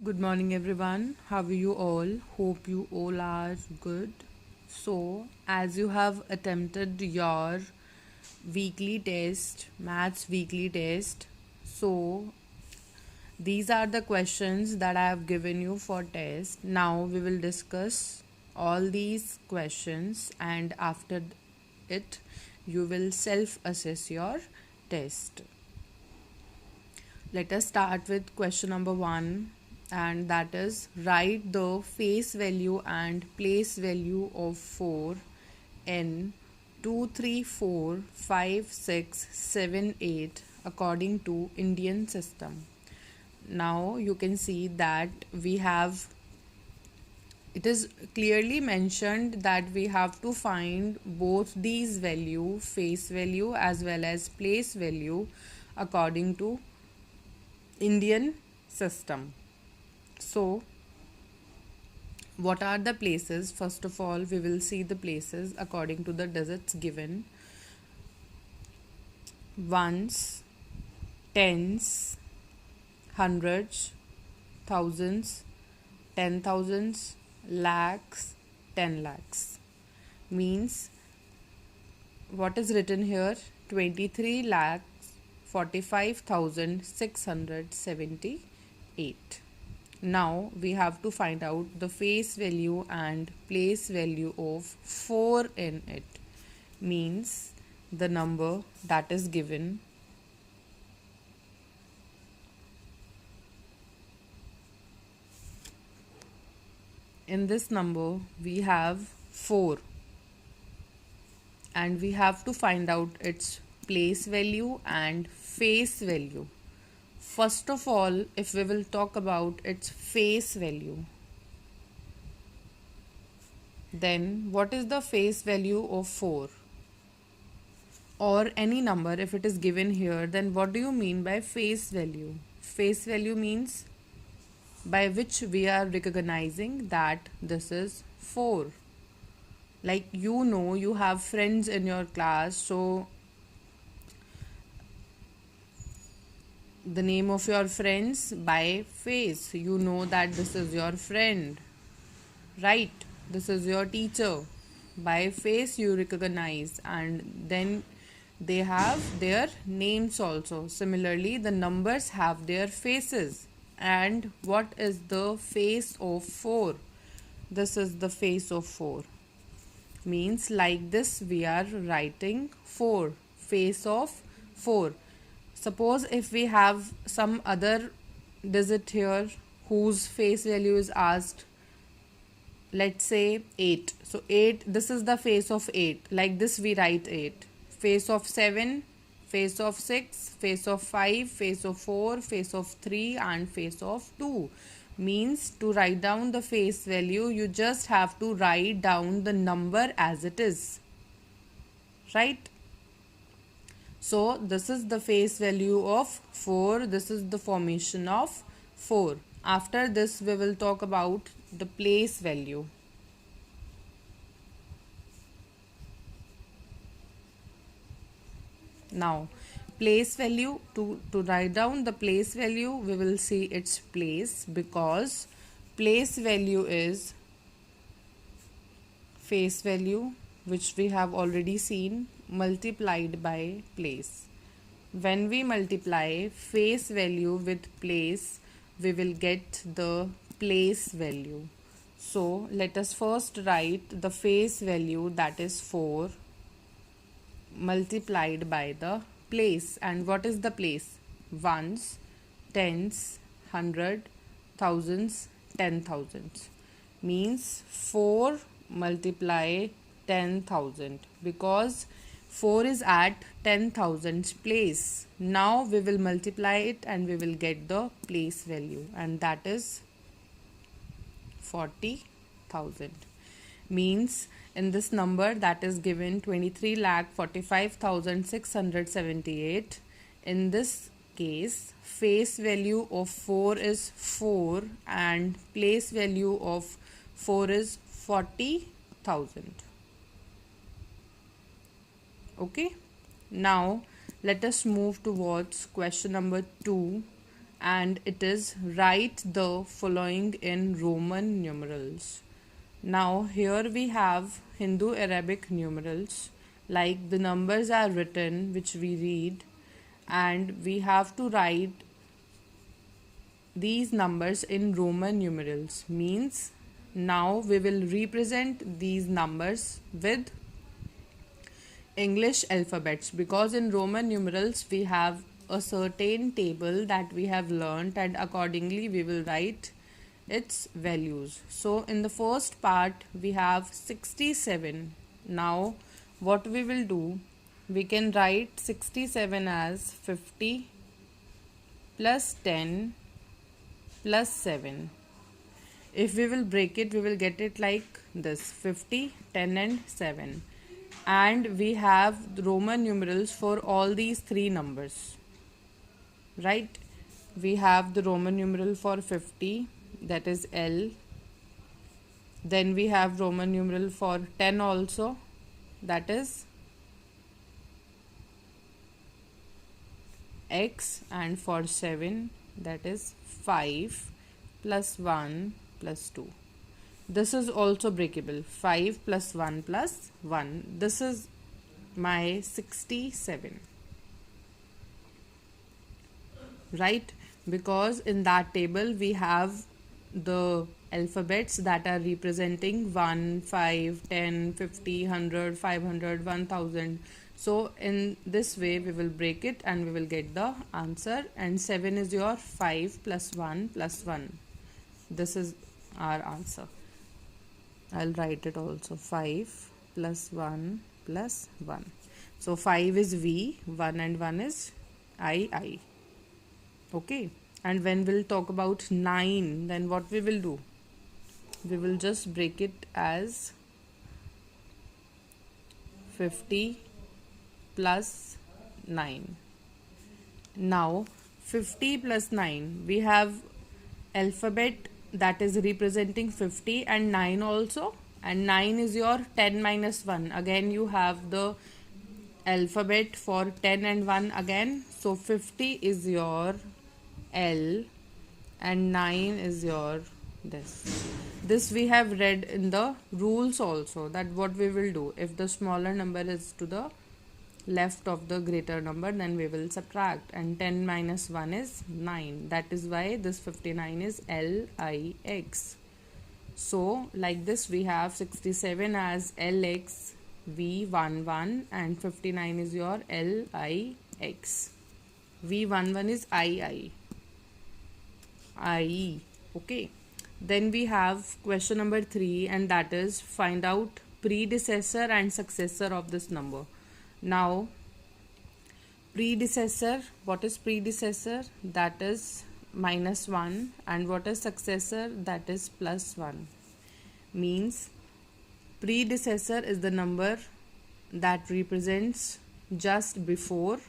Good morning, everyone. How are you all? Hope you all are good. So, as you have attempted your weekly test, maths weekly test, so these are the questions that I have given you for test. Now, we will discuss all these questions, and after it, you will self assess your test. Let us start with question number 1, and that is write the face value and place value of 4 in 2, 3, 4, 5, 6, 7, 8 according to Indian system. Now you can see that we have it is clearly mentioned that we have to find both these value, face value as well as place value, according to Indian system. So, what are the places? First of all, we will see the places according to the digits given: ones, tens, hundreds, thousands, 10,000s, lakhs, 10 lakhs. Means what is written here? 23 lakhs 45,678. Now we have to find out the face value and place value of 4 in it. Means the number that is given in this number, we have 4, and we have to find out its place value and face value. First of all, if we will talk about its face value, then what is the face value of 4 or any number? If it is given here, then what do you mean by face value? Face value means by which we are recognizing that this is 4. Like, you have friends in your class, so the name of your friends by face, you know that this is your friend, right? This is your teacher. By face you recognize, and then they have their names also. Similarly, the numbers have their faces. And what is the face of 4? This is the face of 4. Means like this we are writing 4, face of 4. Suppose if we have some other digit here whose face value is asked, let's say 8. So 8, this is the face of 8. Like this we write 8. Face of 7, face of 6, face of 5, face of 4, face of 3 and face of 2. Means to write down the face value, you just have to write down the number as it is. Right? So this is the face value of 4. This is the formation of 4. After this we will talk about the place value. Now, place value, to write down the place value, we will see its place, because place value is face value, which we have already seen, multiplied by place. When we multiply face value with place, we will get the place value. So let us first write the face value, that is 4, multiplied by the place. And what is the place? Ones, tens, hundred, thousands, 10,000s. Means 4 multiply 10,000, because 4 is at 10,000's place. Now we will multiply it and we will get the place value, and that is 40,000. Means in this number that is given 23,45,678, in this case face value of 4 is 4 and place value of 4 is 40,000. Okay, now let us move towards question number 2, and it is write the following in Roman numerals. Now here we have Hindu Arabic numerals, like the numbers are written which we read, and we have to write these numbers in Roman numerals. Means now we will represent these numbers with English alphabets, because in Roman numerals we have a certain table that we have learnt, and accordingly we will write its values. So in the first part we have 67. Now what we will do, we can write 67 as 50 plus 10 plus 7. If we will break it, we will get it like this: 50, 10 and 7. And we have the Roman numerals for all these three numbers, right? We have the Roman numeral for 50, that is L. Then we have Roman numeral for 10 also, that is X, and for 7, that is 5 plus 1 plus 2. This is also breakable, 5 plus 1 plus 1. This is my 67, right? Because in that table we have the alphabets that are representing 1, 5, 10, 50, 100, 500, 1000. So in this way we will break it and we will get the answer, and 7 is your 5 plus 1 plus 1. This is our answer. I'll write it also, 5 plus 1 plus 1. So 5 is V, 1 and 1 is I. Okay. And when we'll talk about 9, then what we will do? We will just break it as 50 plus 9. Now 50 plus 9, we have alphabet that is representing 50 and 9 also, and 9 is your 10 minus 1. Again you have the alphabet for 10 and 1 again. So 50 is your L and 9 is your this we have read in the rules also, that what we will do, if the smaller number is to the left of the greater number, then we will subtract, and 10 minus 1 is 9. That is why this 59 is LIX. So like this we have 67 as LX V11 and 59 is your LIX. V11 is II. Okay. Then we have question number 3, and that is find out predecessor and successor of this number. Now predecessor, what is predecessor? That is minus 1, and what is successor? That is plus 1. Means predecessor is the number that represents just before,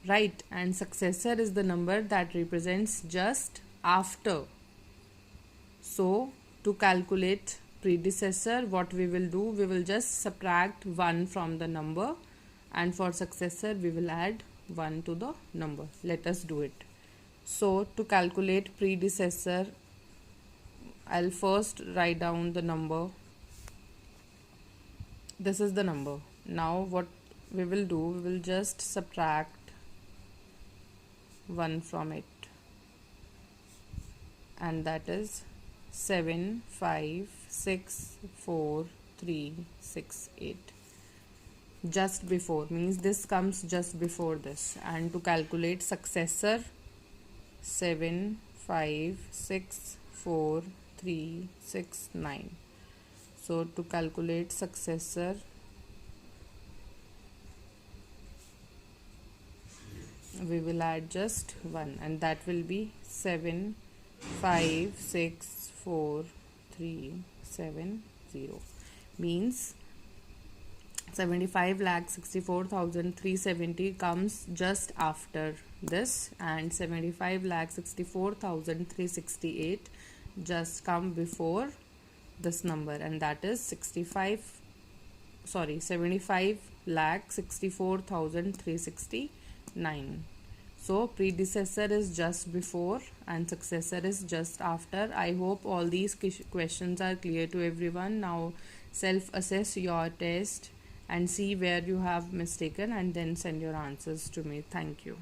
right, and successor is the number that represents just after. So to calculate predecessor, what we will do, we will just subtract 1 from the number, and for successor we will add 1 to the number. Let us do it. So to calculate predecessor, I'll first write down the number. This is the number. Now what we will do, we will just subtract 1 from it, and that is 7, 5, 6, 4, 3, 6, 8. Just before means this comes just before this. And to calculate successor, 7, 5, 6, 4, 3, 6, 9. So to calculate successor, we will add just 1, and that will be 7, 5, 6, 4, 3, 7, 0. Means 75,64,370 comes just after this, and 75,64,368 just come before this number, and that is 75,64,369. So predecessor is just before and successor is just after. I hope all these questions are clear to everyone. Now self assess your test and see where you have mistaken and then send your answers to me. Thank you.